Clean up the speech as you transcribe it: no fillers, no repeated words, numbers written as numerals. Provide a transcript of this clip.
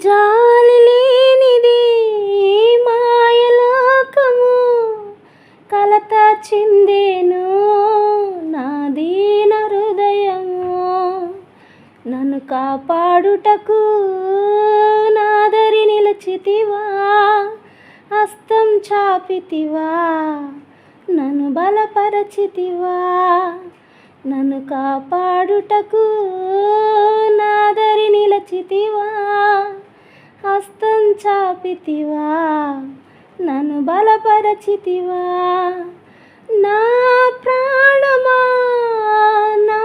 జాలి లేనిది మాయలోకము, కలత చెందేను నా దీన హృదయము. నన్ను కాపాడుటకు నాదరి నిలచితివా, హస్తం చాపితివా, నన్ను బలపరచితివా. నన్ను కాపాడుటకు నాదరి నిలచితివా, హస్తం చాపితివా, నన్ను బలపరచితివా. నా ప్రాణమా, నా